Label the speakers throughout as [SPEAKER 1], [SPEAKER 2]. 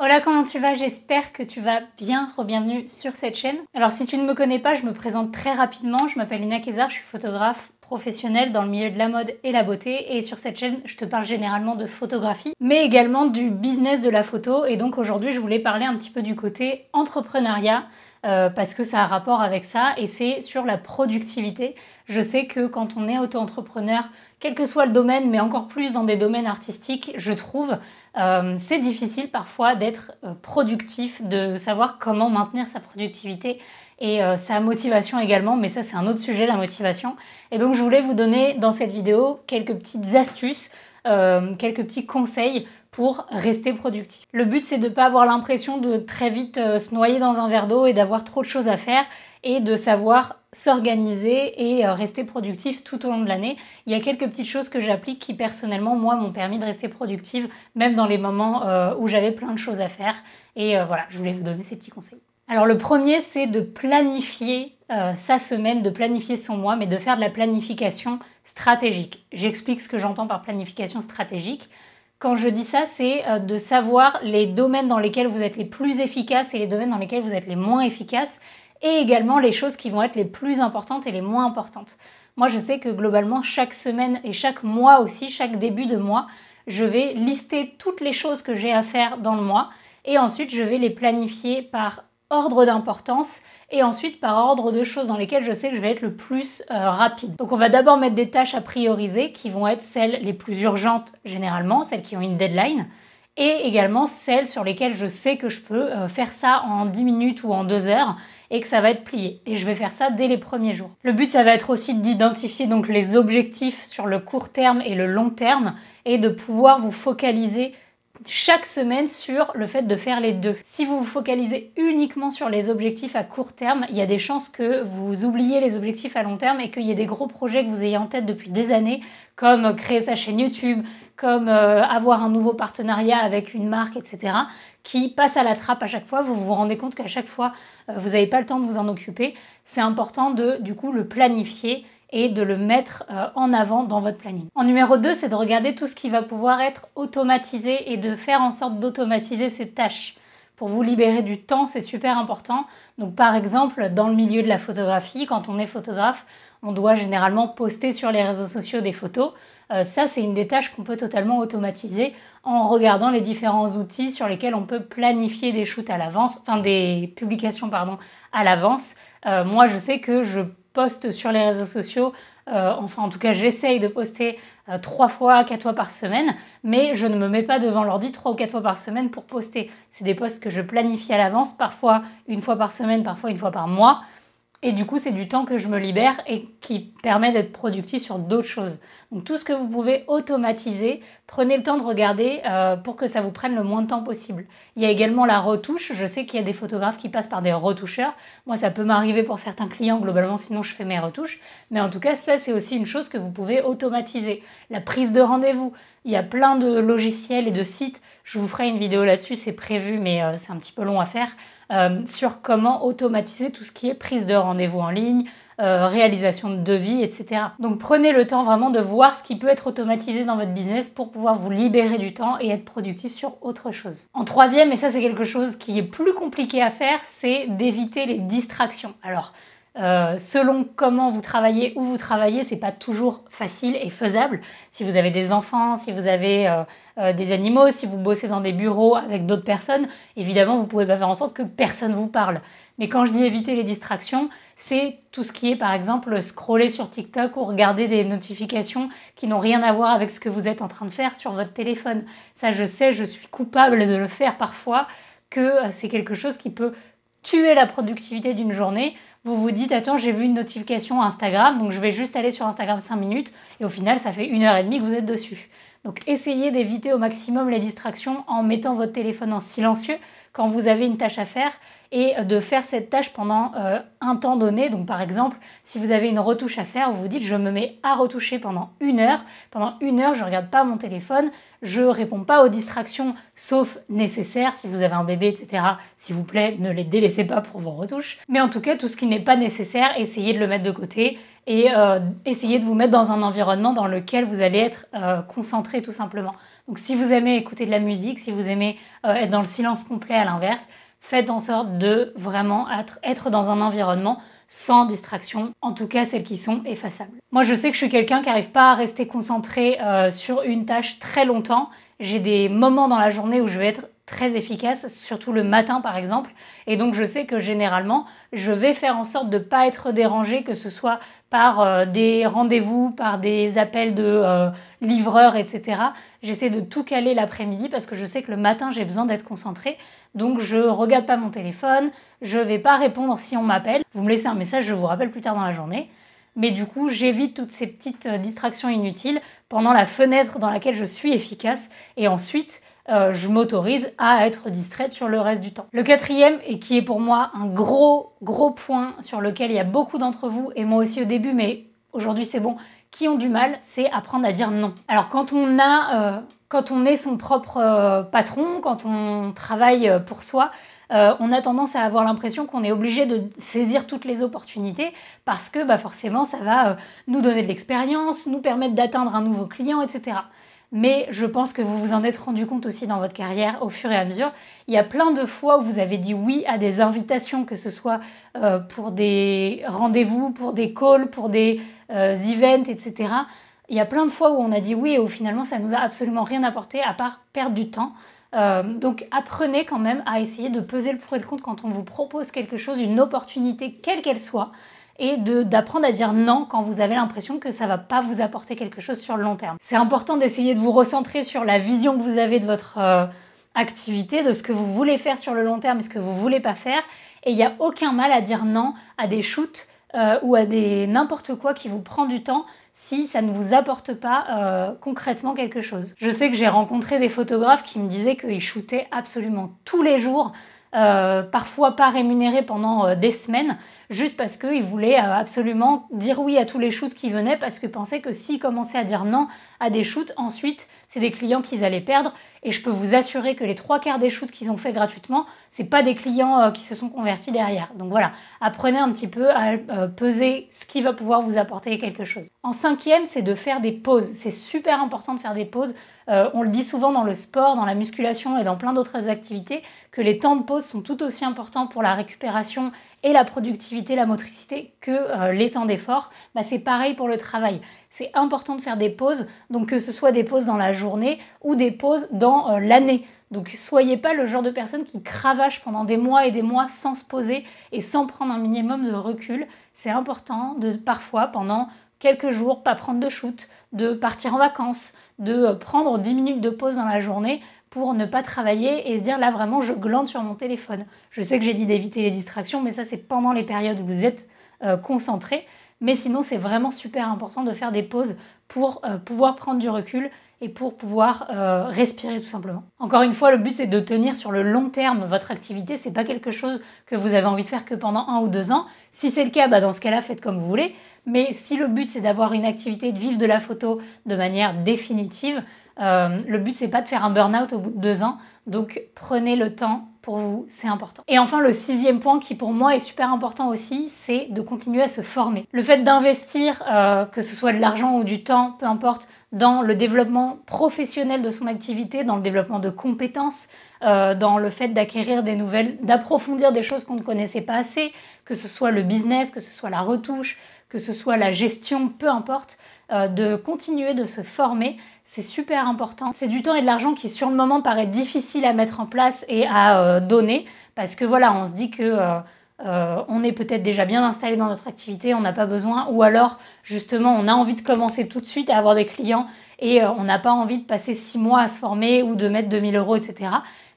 [SPEAKER 1] Hola, comment tu vas? J'espère que tu vas bien. Re-bienvenue sur cette chaîne. Alors si tu ne me connais pas, je me présente très rapidement. Je m'appelle Lina Kézard, je suis photographe professionnelle dans le milieu de la mode et la beauté. Et sur cette chaîne, je te parle généralement de photographie, mais également du business de la photo. Et donc aujourd'hui, je voulais parler un petit peu du côté entrepreneuriat. Parce que ça a rapport avec ça et c'est sur la productivité. Je sais que quand on est auto-entrepreneur, quel que soit le domaine, mais encore plus dans des domaines artistiques, je trouve, c'est difficile parfois d'être productif, de savoir comment maintenir sa productivité et sa motivation également, mais ça c'est un autre sujet, la motivation. Et donc je voulais vous donner dans cette vidéo quelques petites astuces, quelques petits conseils pour rester productif. Le but, c'est de ne pas avoir l'impression de très vite se noyer dans un verre d'eau et d'avoir trop de choses à faire et de savoir s'organiser et rester productif tout au long de l'année. Il y a quelques petites choses que j'applique qui, personnellement, moi, m'ont permis de rester productive, même dans les moments où j'avais plein de choses à faire. Et voilà, je voulais vous donner ces petits conseils. Alors le premier, c'est de planifier sa semaine, de planifier son mois, mais de faire de la planification stratégique. J'explique ce que j'entends par planification stratégique. Quand je dis ça, c'est de savoir les domaines dans lesquels vous êtes les plus efficaces et les domaines dans lesquels vous êtes les moins efficaces, et également les choses qui vont être les plus importantes et les moins importantes. Moi, je sais que globalement, chaque semaine et chaque mois aussi, chaque début de mois, je vais lister toutes les choses que j'ai à faire dans le mois, et ensuite je vais les planifier par ordre d'importance et ensuite par ordre de choses dans lesquelles je sais que je vais être le plus rapide. Donc on va d'abord mettre des tâches à prioriser qui vont être celles les plus urgentes généralement, celles qui ont une deadline, et également celles sur lesquelles je sais que je peux faire ça en 10 minutes ou en 2 heures et que ça va être plié. Et je vais faire ça dès les premiers jours. Le but, ça va être aussi d'identifier donc les objectifs sur le court terme et le long terme et de pouvoir vous focaliser chaque semaine sur le fait de faire les deux. Si vous vous focalisez uniquement sur les objectifs à court terme, il y a des chances que vous oubliez les objectifs à long terme et qu'il y ait des gros projets que vous ayez en tête depuis des années, comme créer sa chaîne YouTube, comme avoir un nouveau partenariat avec une marque, etc., qui passent à la trappe à chaque fois. Vous vous rendez compte qu'à chaque fois, vous n'avez pas le temps de vous en occuper. C'est important de, du coup, le planifier et de le mettre en avant dans votre planning. En numéro 2, c'est de regarder tout ce qui va pouvoir être automatisé et de faire en sorte d'automatiser ces tâches. Pour vous libérer du temps, c'est super important. Donc par exemple, dans le milieu de la photographie, quand on est photographe, on doit généralement poster sur les réseaux sociaux des photos. Ça, c'est une des tâches qu'on peut totalement automatiser en regardant les différents outils sur lesquels on peut planifier des shoots à l'avance, enfin des publications, pardon, à l'avance. Moi, je sais que je poste sur les réseaux sociaux, enfin en tout cas j'essaye de poster 3 fois, 4 fois par semaine, mais je ne me mets pas devant l'ordi 3 ou 4 fois par semaine pour poster. C'est des posts que je planifie à l'avance, parfois une fois par semaine, parfois une fois par mois. Et du coup, c'est du temps que je me libère et qui permet d'être productif sur d'autres choses. Donc tout ce que vous pouvez automatiser, prenez le temps de regarder pour que ça vous prenne le moins de temps possible. Il y a également la retouche. Je sais qu'il y a des photographes qui passent par des retoucheurs. Moi, ça peut m'arriver pour certains clients, globalement, sinon je fais mes retouches. Mais en tout cas, ça, c'est aussi une chose que vous pouvez automatiser. La prise de rendez-vous. Il y a plein de logiciels et de sites. Je vous ferai une vidéo là-dessus, c'est prévu, mais c'est un petit peu long à faire. Sur comment automatiser tout ce qui est prise de rendez-vous en ligne, réalisation de devis, etc. Donc prenez le temps vraiment de voir ce qui peut être automatisé dans votre business pour pouvoir vous libérer du temps et être productif sur autre chose. En troisième, et ça c'est quelque chose qui est plus compliqué à faire, c'est d'éviter les distractions. Alors, selon comment vous travaillez, où vous travaillez, c'est pas toujours facile et faisable. Si vous avez des enfants, si vous avez des animaux, si vous bossez dans des bureaux avec d'autres personnes, évidemment vous pouvez pas faire en sorte que personne vous parle. Mais quand je dis éviter les distractions, c'est tout ce qui est par exemple scroller sur TikTok ou regarder des notifications qui n'ont rien à voir avec ce que vous êtes en train de faire sur votre téléphone. Ça je sais, je suis coupable de le faire parfois, que c'est quelque chose qui peut tuer la productivité d'une journée. Vous vous dites, attends, j'ai vu une notification Instagram, donc je vais juste aller sur Instagram 5 minutes, et au final, ça fait 1h30 que vous êtes dessus. Donc essayez d'éviter au maximum les distractions en mettant votre téléphone en silencieux quand vous avez une tâche à faire et de faire cette tâche pendant un temps donné. Donc par exemple, si vous avez une retouche à faire, vous vous dites je me mets à retoucher pendant 1 heure. Pendant 1 heure, je ne regarde pas mon téléphone, je ne réponds pas aux distractions sauf nécessaires. Si vous avez un bébé, etc., s'il vous plaît, ne les délaissez pas pour vos retouches. Mais en tout cas, tout ce qui n'est pas nécessaire, essayez de le mettre de côté et essayez de vous mettre dans un environnement dans lequel vous allez être concentré tout simplement. Donc si vous aimez écouter de la musique, si vous aimez être dans le silence complet à l'inverse, faites en sorte de vraiment être dans un environnement sans distraction, en tout cas celles qui sont effaçables. Moi je sais que je suis quelqu'un qui n'arrive pas à rester concentré sur une tâche très longtemps. J'ai des moments dans la journée où je vais être très efficace, surtout le matin par exemple, et donc je sais que généralement je vais faire en sorte de ne pas être dérangée, que ce soit par des rendez-vous, par des appels de livreurs, etc. J'essaie de tout caler l'après-midi parce que je sais que le matin j'ai besoin d'être concentrée, donc je regarde pas mon téléphone, je vais pas répondre si on m'appelle, vous me laissez un message, je vous rappelle plus tard dans la journée. Mais du coup, j'évite toutes ces petites distractions inutiles pendant la fenêtre dans laquelle je suis efficace et ensuite je m'autorise à être distraite sur le reste du temps. Le quatrième, et qui est pour moi un gros point sur lequel il y a beaucoup d'entre vous, et moi aussi au début, mais aujourd'hui c'est bon, qui ont du mal, c'est apprendre à dire non. Alors quand on est son propre patron, quand on travaille pour soi, on a tendance à avoir l'impression qu'on est obligé de saisir toutes les opportunités parce que forcément ça va nous donner de l'expérience, nous permettre d'atteindre un nouveau client, etc. Mais je pense que vous vous en êtes rendu compte aussi dans votre carrière au fur et à mesure. Il y a plein de fois où vous avez dit oui à des invitations, que ce soit pour des rendez-vous, pour des calls, pour des events, etc. Il y a plein de fois où on a dit oui et où finalement ça nous a absolument rien apporté à part perdre du temps. Donc apprenez quand même à essayer de peser le pour et le contre quand on vous propose quelque chose, une opportunité quelle qu'elle soit, et d'apprendre à dire non quand vous avez l'impression que ça ne va pas vous apporter quelque chose sur le long terme. C'est important d'essayer de vous recentrer sur la vision que vous avez de votre activité, de ce que vous voulez faire sur le long terme et ce que vous ne voulez pas faire. Et il n'y a aucun mal à dire non à des shoots ou à n'importe quoi qui vous prend du temps si ça ne vous apporte pas concrètement quelque chose. Je sais que j'ai rencontré des photographes qui me disaient qu'ils shootaient absolument tous les jours, parfois pas rémunérés pendant des semaines, juste parce qu'ils voulaient absolument dire oui à tous les shoots qui venaient, parce qu'ils pensaient que s'ils commençaient à dire non à des shoots, ensuite c'est des clients qu'ils allaient perdre. Et je peux vous assurer que les 3/4 des shoots qu'ils ont fait gratuitement, c'est pas des clients qui se sont convertis derrière. Donc voilà, apprenez un petit peu à peser ce qui va pouvoir vous apporter quelque chose. En cinquième, c'est de faire des pauses. C'est super important de faire des pauses. On le dit souvent dans le sport, dans la musculation et dans plein d'autres activités, que les temps de pause sont tout aussi importants pour la récupération et la productivité, la motricité que les temps d'effort. C'est pareil pour le travail. C'est important de faire des pauses, donc que ce soit des pauses dans la journée ou des pauses dans l'année. Donc soyez pas le genre de personne qui cravache pendant des mois et des mois sans se poser et sans prendre un minimum de recul. C'est important de parfois, pendant quelques jours, pas prendre de shoot, de partir en vacances, de prendre 10 minutes de pause dans la journée pour ne pas travailler et se dire là vraiment je glande sur mon téléphone. Je sais que j'ai dit d'éviter les distractions, mais ça c'est pendant les périodes où vous êtes concentré. Mais sinon c'est vraiment super important de faire des pauses pour pouvoir prendre du recul et pour pouvoir respirer tout simplement. Encore une fois, le but c'est de tenir sur le long terme votre activité. C'est pas quelque chose que vous avez envie de faire que pendant 1 ou 2 ans. Si c'est le cas, dans ce cas-là, faites comme vous voulez. Mais si le but c'est d'avoir une activité, de vivre de la photo de manière définitive, le but c'est pas de faire un burn-out au bout de 2 ans. Donc prenez le temps pour vous, c'est important. Et enfin, le 6e point qui pour moi est super important aussi, c'est de continuer à se former. Le fait d'investir, que ce soit de l'argent ou du temps, peu importe, dans le développement professionnel de son activité, dans le développement de compétences, dans le fait d'acquérir des nouvelles, d'approfondir des choses qu'on ne connaissait pas assez, que ce soit le business, que ce soit la retouche, que ce soit la gestion, peu importe, de continuer de se former, c'est super important. C'est du temps et de l'argent qui sur le moment paraît difficile à mettre en place et à donner, parce que voilà, on se dit que on est peut-être déjà bien installé dans notre activité, on n'a pas besoin, ou alors justement on a envie de commencer tout de suite à avoir des clients et on n'a pas envie de passer 6 mois à se former ou de mettre 2 000 €, etc.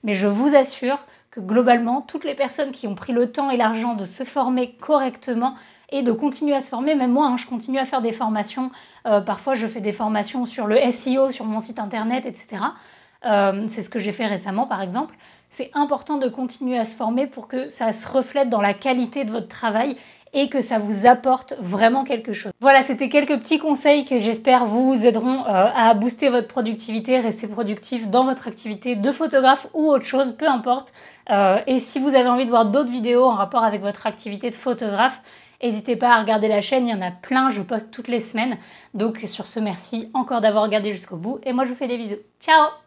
[SPEAKER 1] Mais je vous assure que globalement, toutes les personnes qui ont pris le temps et l'argent de se former correctement et de continuer à se former, même moi, je continue à faire des formations. Parfois, je fais des formations sur le SEO, sur mon site internet, etc. C'est ce que j'ai fait récemment, par exemple. C'est important de continuer à se former pour que ça se reflète dans la qualité de votre travail et que ça vous apporte vraiment quelque chose. Voilà, c'était quelques petits conseils que j'espère vous aideront à booster votre productivité, rester productif dans votre activité de photographe ou autre chose, peu importe. Et si vous avez envie de voir d'autres vidéos en rapport avec votre activité de photographe, n'hésitez pas à regarder la chaîne, il y en a plein, je poste toutes les semaines. Donc sur ce, merci encore d'avoir regardé jusqu'au bout et moi je vous fais des bisous. Ciao!